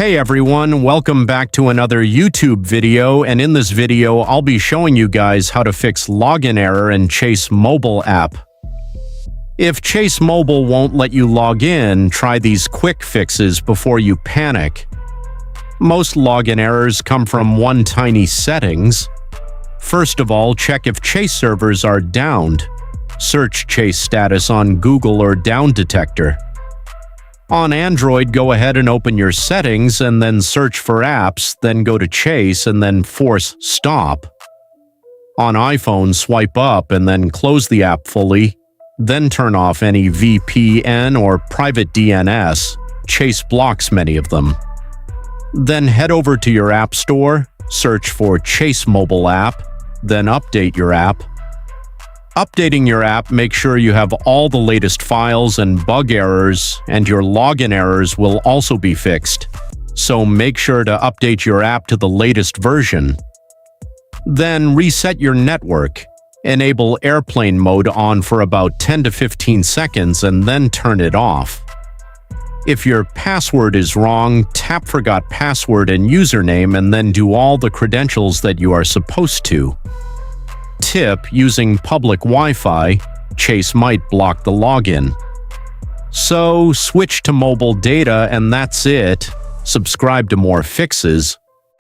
Hey everyone, welcome back to another YouTube video, and in this video I'll be showing you guys how to fix login error in Chase mobile app. If Chase Mobile won't let you log in, try these quick fixes before you panic. Most login errors come from one tiny settings. First of all, check if Chase servers are downed. Search Chase status on Google or Down Detector. On Android, go ahead and open your settings and then search for apps, then go to Chase and then force stop. On iPhone, swipe up and then close the app fully, then turn off any VPN or private DNS. Chase blocks many of them. Then head over to your app store, search for Chase mobile app, then update your app. Updating your app, make sure you have all the latest files and bug errors, and your login errors will also be fixed. So make sure to update your app to the latest version. Then reset your network. Enable airplane mode on for about 10 to 15 seconds and then turn it off. If your password is wrong, tap Forgot Password and Username and then do all the credentials that you are supposed to. Tip: using public Wi-Fi, Chase might block the login. So switch to mobile data and that's it. Subscribe to more fixes.